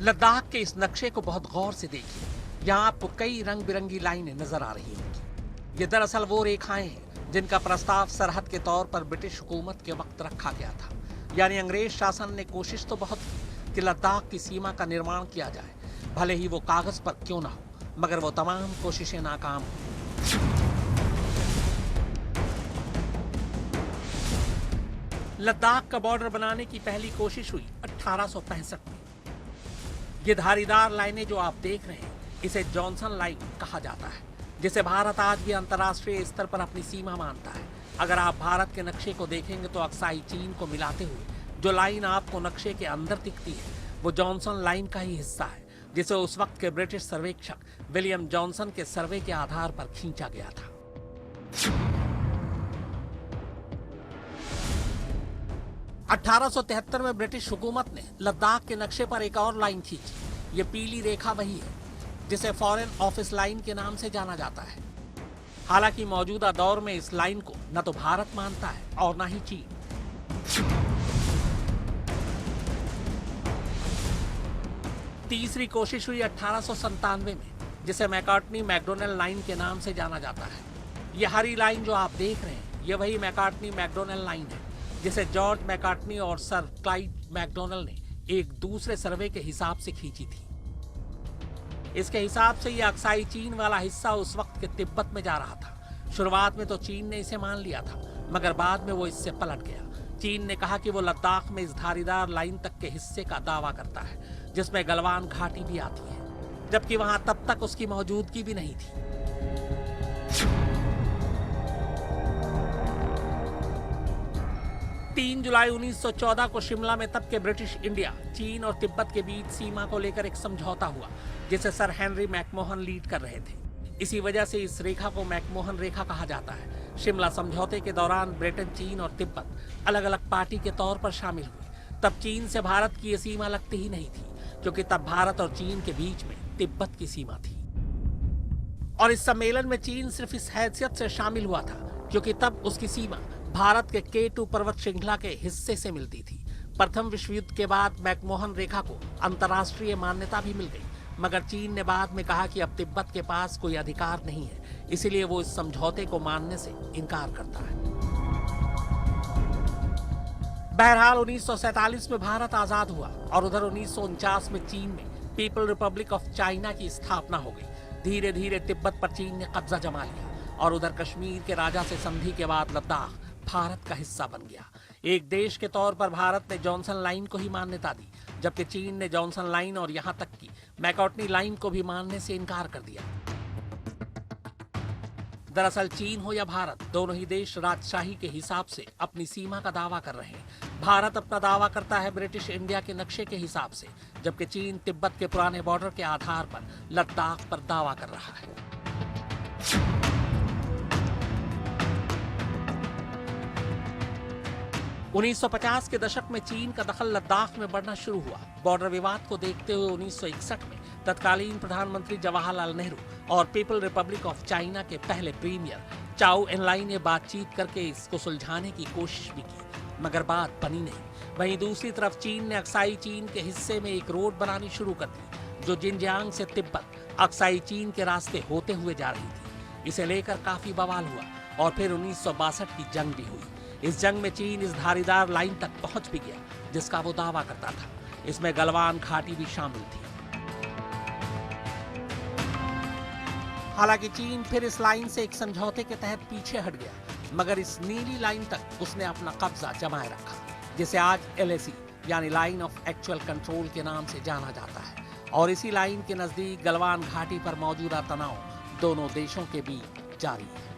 लद्दाख के इस नक्शे को बहुत गौर से देखिए। यहाँ आपको कई रंग बिरंगी लाइनें नजर आ रही होंगी। ये दरअसल वो रेखाएं हैं जिनका प्रस्ताव सरहद के तौर पर ब्रिटिश हुकूमत के वक्त रखा गया था। यानी अंग्रेज शासन ने कोशिश तो बहुत की कि लद्दाख की सीमा का निर्माण किया जाए, भले ही वो कागज पर क्यों ना हो, मगर वो तमाम कोशिशें नाकाम हुई। लद्दाख का बॉर्डर बनाने की पहली कोशिश हुई 1865 में। ये धारीदार लाइनें जो आप देख रहे हैं, इसे जॉनसन लाइन कहा जाता है, जिसे भारत आज भी अंतर्राष्ट्रीय स्तर पर अपनी सीमा मानता है। अगर आप भारत के नक्शे को देखेंगे तो अक्साई चीन को मिलाते हुए जो लाइन आपको नक्शे के अंदर दिखती है, वो जॉनसन लाइन का ही हिस्सा है, जिसे उस वक्त के ब्रिटिश सर्वेक्षक विलियम जॉनसन के सर्वे के आधार पर खींचा गया था। (1873) में ब्रिटिश हुकूमत ने लद्दाख के नक्शे पर एक और लाइन खींची। ये पीली रेखा वही है जिसे फॉरेन ऑफिस लाइन के नाम से जाना जाता है। हालांकि मौजूदा दौर में इस लाइन को न तो भारत मानता है और न ही चीन। तीसरी कोशिश हुई 1897 में, जिसे मैकार्टनी मैकडोनल्ड लाइन के नाम से जाना जाता है। यह हरी लाइन जो आप देख रहे हैं, ये वही मैकार्टनी मैकडोनल्ड लाइन है जिसे जॉर्ज मैकार्टनी और सर क्लाइड मैकडोनल्ड ने एक दूसरे सर्वे के हिसाब से खींची थी। इसके हिसाब से यह अक्साई चीन वाला हिस्सा उस वक्त के तिब्बत में जा रहा था। शुरुआत में तो चीन ने इसे मान लिया था, मगर बाद में वो इससे पलट गया। चीन ने कहा कि वो लद्दाख में इस धारीदार लाइन तक के हिस्से का दावा करता है, जिसमें गलवान घाटी भी आती है, जबकि वहां तब तक उसकी मौजूदगी भी नहीं थी। जुलाई 1914 को शिमला में तब के ब्रिटिश इंडिया, चीन और तिब्बत के बीच सीमा को लेकर एक समझौता हुआ, जिसे सर हेनरी मैकमोहन लीड कर रहे थे। इसी वजह से इस रेखा को मैकमोहन रेखा कहा जाता है। शिमला समझौते के दौरान ब्रिटेन, चीन और तिब्बत अलग अलग पार्टी के तौर पर शामिल हुए। तब चीन से भारत की ये सीमा लगती ही नहीं थी, क्योंकि तब भारत और चीन के बीच में तिब्बत की सीमा थी। और इस सम्मेलन में चीन सिर्फ इस हैसियत से शामिल हुआ था क्योंकि तब उसकी सीमा भारत के K2 पर्वत श्रृंखला के हिस्से से मिलती थी। प्रथम विश्व युद्ध के बाद मैकमोहन रेखा को अंतर्राष्ट्रीय मान्यता भी मिल गई, मगर चीन ने बाद में कहा कि अब तिब्बत के पास कोई अधिकार नहीं है, इसलिए वो इस समझौते को मानने से इनकार करता है। बहरहाल 1947 में भारत आजाद हुआ और उधर 1949 में चीन में पीपल रिपब्लिक ऑफ चाइना की स्थापना हो गई। धीरे धीरे तिब्बत पर चीन ने कब्जा जमा लिया और उधर कश्मीर के राजा से संधि के बाद लद्दाख भारत का हिस्सा बन गया। एक देश के तौर पर भारत ने जॉनसन लाइन को ही मान्यता दी, जबकि चीन ने जॉनसन लाइन और यहां तक कि मैकार्टनी लाइन को भी मानने से इनकार कर दिया। दरअसल चीन हो या भारत, दोनों ही देश राजशाही के हिसाब से अपनी सीमा का दावा कर रहे हैं। भारत अपना दावा करता है ब्रिटिश इंडिया के नक्शे के हिसाब से, जबकि चीन तिब्बत के पुराने बॉर्डर के आधार पर लद्दाख पर दावा कर रहा है। 1950 के दशक में चीन का दखल लद्दाख में बढ़ना शुरू हुआ। बॉर्डर विवाद को देखते हुए 1961 में तत्कालीन प्रधानमंत्री जवाहरलाल नेहरू और पीपल रिपब्लिक ऑफ चाइना के पहले प्रीमियर चाओ एनलाई ने बातचीत करके इसको सुलझाने की कोशिश भी की, मगर बात बनी नहीं। वहीं दूसरी तरफ चीन ने अक्साई चीन के हिस्से में एक रोड बनानी शुरू कर दी, जो जिनजियांग से तिब्बत अक्साई चीन के रास्ते होते हुए जा रही थी। इसे लेकर काफी बवाल हुआ और फिर 1962 की जंग भी हुई। इस जंग में चीन इस धारीदार लाइन तक पहुंच भी गया जिसका वो दावा करता था। इसमें गलवान घाटी भी शामिल थी। हालांकि चीन फिर इस लाइन से एक समझौते के तहत पीछे हट गया, मगर इस नीली लाइन तक उसने अपना कब्जा जमाए रखा, जिसे आज LAC यानी लाइन ऑफ एक्चुअल कंट्रोल के नाम से जाना जाता है। और इसी लाइन के नजदीक गलवान घाटी पर मौजूदा तनाव दोनों देशों के बीच जारी है।